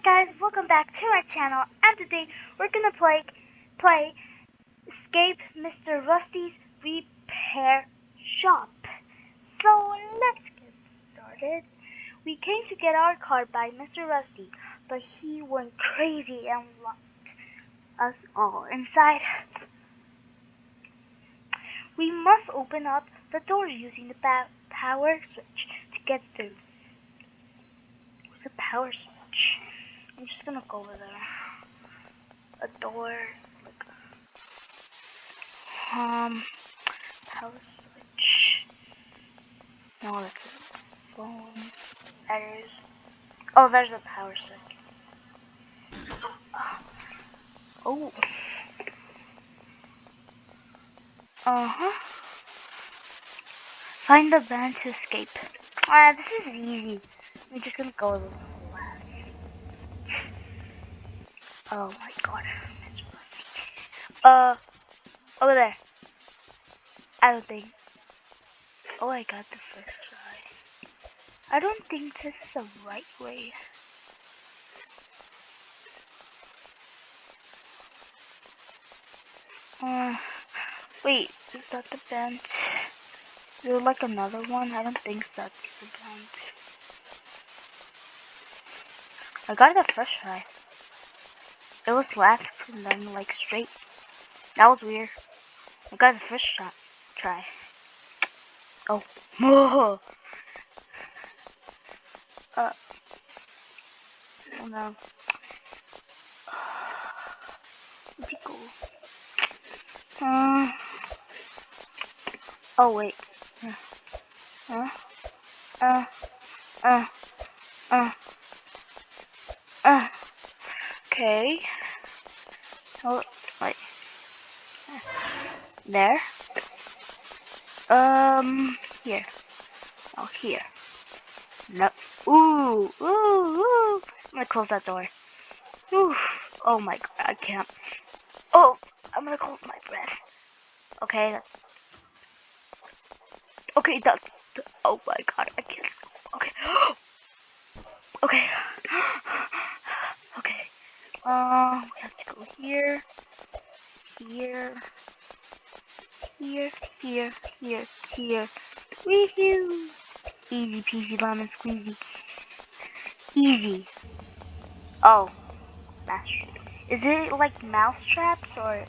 guys, welcome back to my channel, and today we're gonna play Escape Mr. Rusty's Repair Shop. So let's get started. We came to get our car by Mr. Rusty, but he went crazy and locked us all inside. We must open up the door using the power switch to get through. Where's the power switch? I'm just gonna go over there. A door, like, power switch. No, that's a phone. There's, oh, there's a power switch. Oh. Find the van to escape. This is easy. I'm just gonna go left. Oh my god, Mr. Rusty. Over there. I don't think. Oh, I got the first try. I don't think this is the right way. Wait, is that the bench? Is there like another one? I don't think that's the bench. I got it the first try. It was left and then like straight. That was weird. I got the first try. Oh. Oh no. Where'd you go? Oh wait. Okay. Oh, wait. There. Here. Oh, here. No. Ooh. I'm gonna close that door. Ooh. Oh my god, I can't. Oh, I'm gonna hold my breath. Okay. Okay, oh my god, I can't. Okay. Okay. Okay. We have to go here. Here. Woohoo! Easy peasy lemon squeezy. Easy. Oh. Is it like mouse traps or?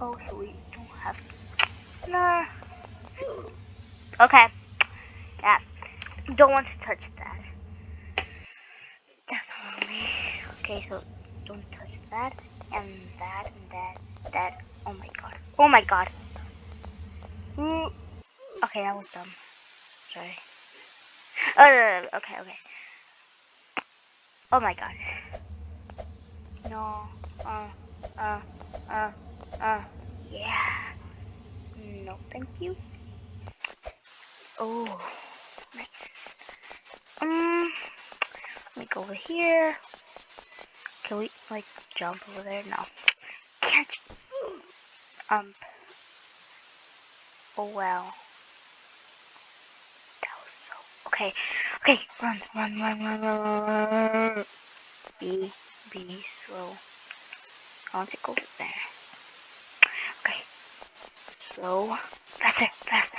Oh, so we don't have to. Nah. Okay. Yeah. Don't want to touch that. Definitely. Okay, so don't touch that and that and that. Oh my god. Oh my god. Ooh. Okay, that was dumb. Sorry. Okay. Oh my god. No. Yeah. No, thank you. Oh, nice. Let me go over here. Can we like jump over there? No. Can't. Oh well. That was so. Okay. Run. Be slow. I want to go over there. Okay. Slow. Faster. Fast.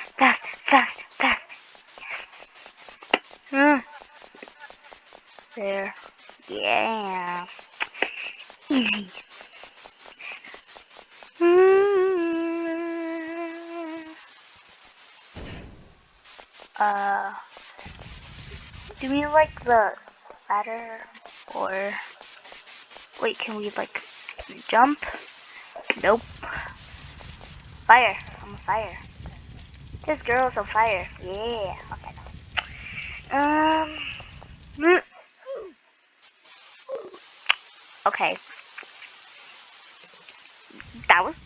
Yes. There. Yeah. Easy. Do we like the ladder or wait, can we like jump? Nope. Fire. I'm a fire. This girl's on fire. Yeah. Okay. Okay. That was.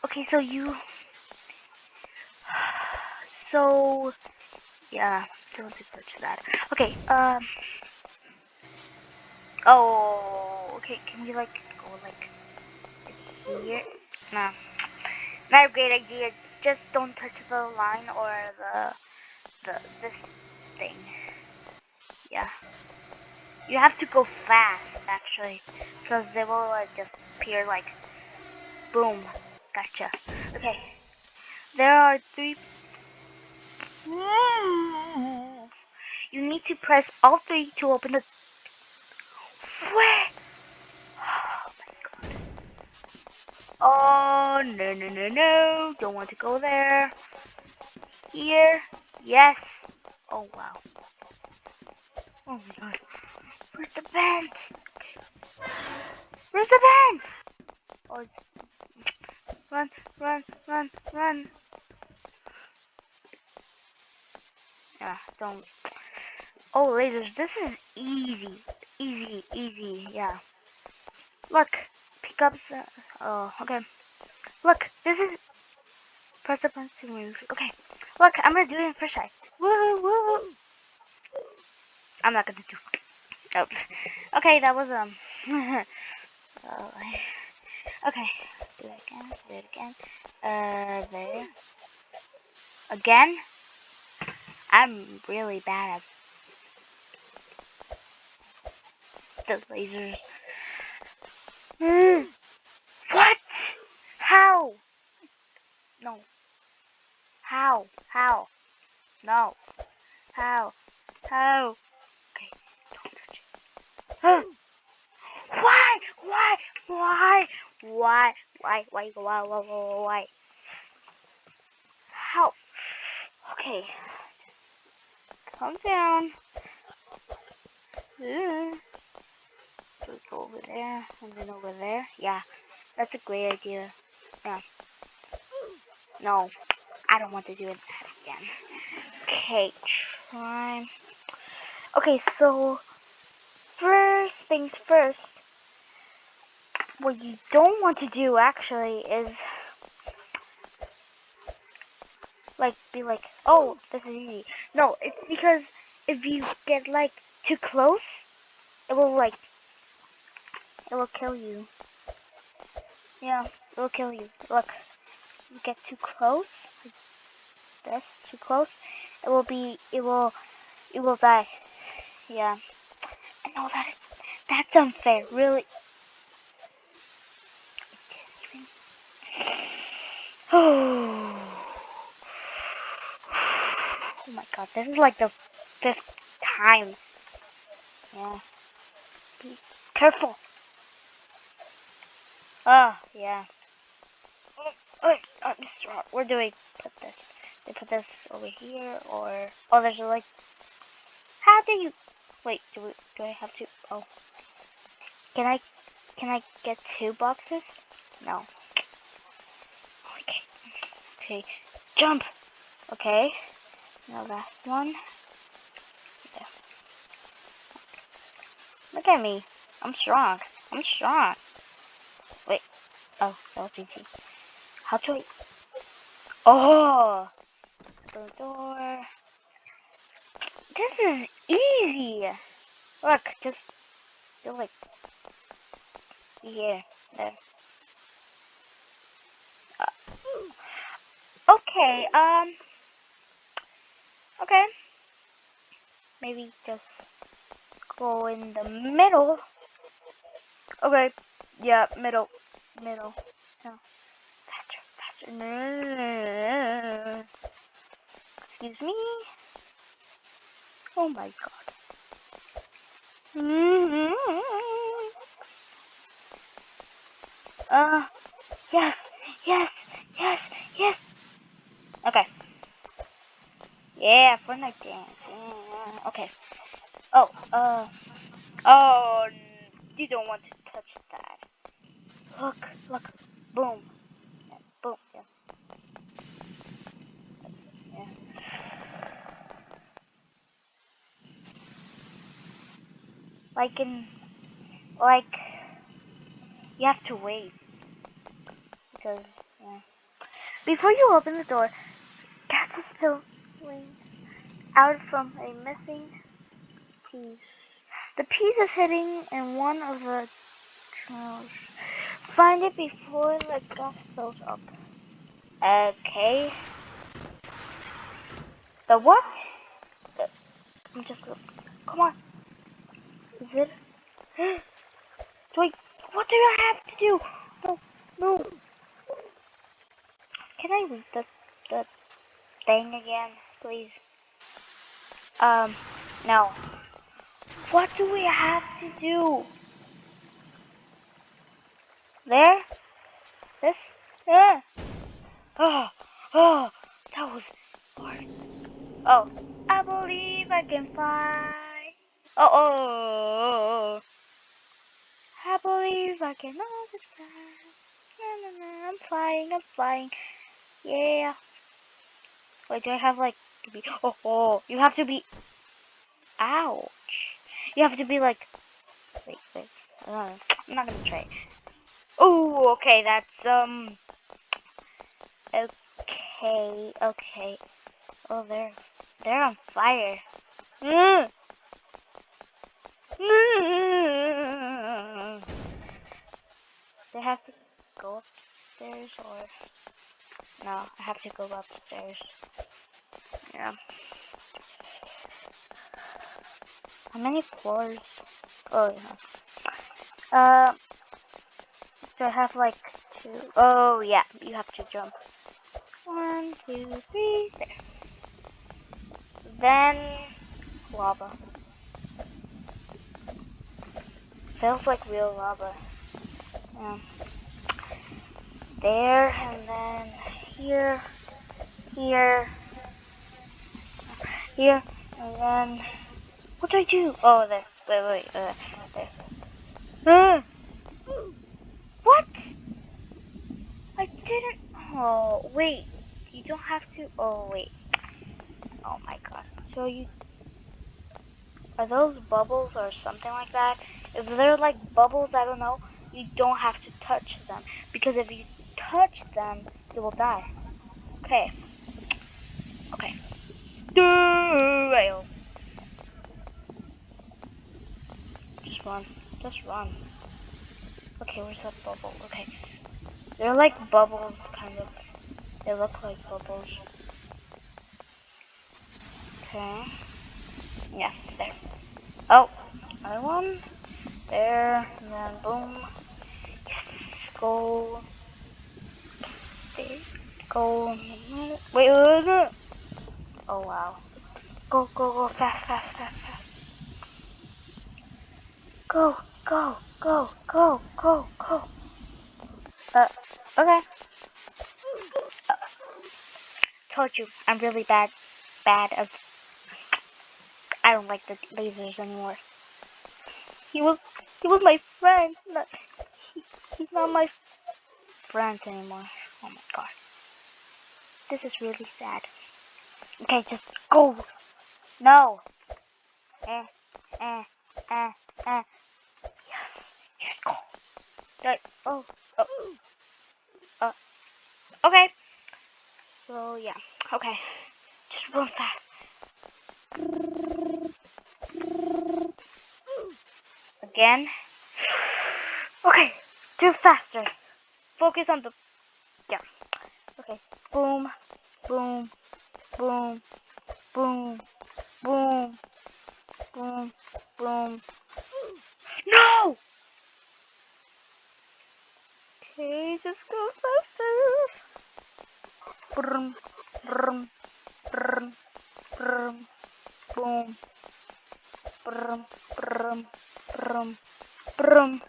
Okay, so you. So yeah, don't want to touch that. Okay. Oh. Okay. Can we like go like here? Nah. Not a great idea. Just don't touch the line or this thing. Yeah. You have to go fast, actually, because they will just appear like, boom. Gotcha. Okay. There are 3. You need to press all 3 to open the. Where? Oh my god. Oh no no no no! Don't want to go there. Here. Yes. Oh wow. Oh my god. Where's the vent? Where's the vent? Oh, run, run, run, run. Yeah, don't. Oh, lasers. This is easy. Easy, easy. Yeah. Look. Pick up the. Oh, okay. Look. This is. Press the button to move. Okay. Look, I'm gonna do it in first try. Woo, woo. I'm not gonna do. Oops. Okay, that was oh, okay. Do it again. Do it again. There. Again. I'm really bad at the lasers. What? How? No. How? How? No. How? How? Okay. Don't touch it. Why? Why? Why? Why? Why? Why? Why? Why? Why? How? Okay. Just calm down. Just go over there and then over there. Yeah. That's a great idea. Yeah. No. I don't want to do it again. Okay. Try. Okay, so first things first, what you don't want to do actually is like be like, oh, this is easy. No, it's because if you get like too close, it will kill you. Yeah, it will kill you. Look, you get too close, like this, too close, it will die. Yeah. And no, that's unfair, really. Oh. Oh my god, this is like the 5th time. Yeah. Be careful. Oh, yeah. Mr. Where do we put this? They put this over here, or oh, there's a like. How do you? Wait, do I have to? Oh, can I get 2 boxes? No. Okay. Okay. Jump. Okay. Now last one. There. Look at me. I'm strong. I'm strong. Wait. Oh, that was easy. How do I? Oh. The door. This is easy. Look, just do like here, there. Okay, okay. Maybe just go in the middle. Okay, yeah, middle, middle. No, faster, faster. No. Excuse me. Oh my god. Uh, yes, yes, yes, yes. Okay. Yeah, Fortnite dance. Yeah. Okay. Oh, oh, you don't want to touch that. Look, look, boom, yeah, boom, yeah, yeah. Like, you have to wait because, yeah. Before you open the door, cats is spilling out from a missing piece. The piece is hidden in one of the drawers. Find it before the gas fills up. Okay. The what? I'm just. Come on. Is it? Wait. What do I have to do? No. No. Can I read the thing again, please? No. What do we have to do? There? This? Yeah. Oh, oh, that was hard. Oh, I believe I can fly. Oh, oh, oh, oh. I believe I can always fly. Na, na, na. I'm flying, I'm flying. Yeah. Wait, do I have like to be? Oh, oh, you have to be. Ouch. You have to be like. Wait. I'm not gonna try. Oh, okay, that's Okay. Oh, they're on fire. Mm. Mm. They have to go upstairs or no? I have to go upstairs. Yeah. How many floors? Oh yeah. Do I have like two? Oh yeah. You have to jump. 1, 2, 3. There. Then lava. Feels like real lava. Yeah. There and then here, here, here, and then what do I do? Oh, there. Wait. There. What? I didn't. Oh, wait. You don't have to. Oh, wait. Oh my god. So you. Are those bubbles or something like that? If they're like bubbles, I don't know. You don't have to touch them. Because if you touch them, you will die. Okay. Okay. Just run. Just run. Okay, where's that bubble? Okay. They're like bubbles, kind of. They look like bubbles. Okay. Yeah, there. Oh, another one. There, and then boom. Yes, go. There. Go. Wait. Oh, wow. Go. Fast. Go. Okay. Told you, I'm really bad of. I don't like the lasers anymore. He was my friend. He's not my friend anymore. Oh my god. This is really sad. Okay, just go. No. Eh. Yes, go. Right. Oh. Uh. Okay. So yeah. Okay. Just run fast. Again. Okay. Do faster. Focus on the. Yeah. Okay. Boom. No! Okay, just go faster. Brum, brum, brum, brum, boom. Brum, brum, brum, brum.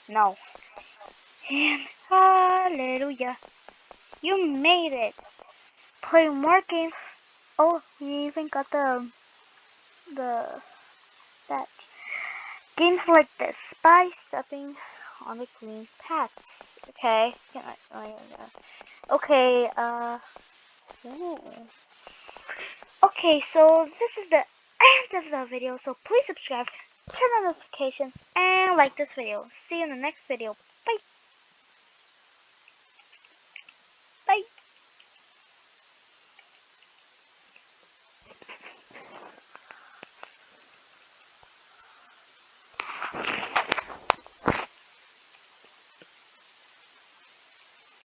No. And hallelujah. You made it. Play more games. Oh, you even got that games like this by stepping on the green paths. Okay. Okay, ooh. Okay, so this is the end of the video, so please subscribe, turn on notifications, and like this video. See you in the next video.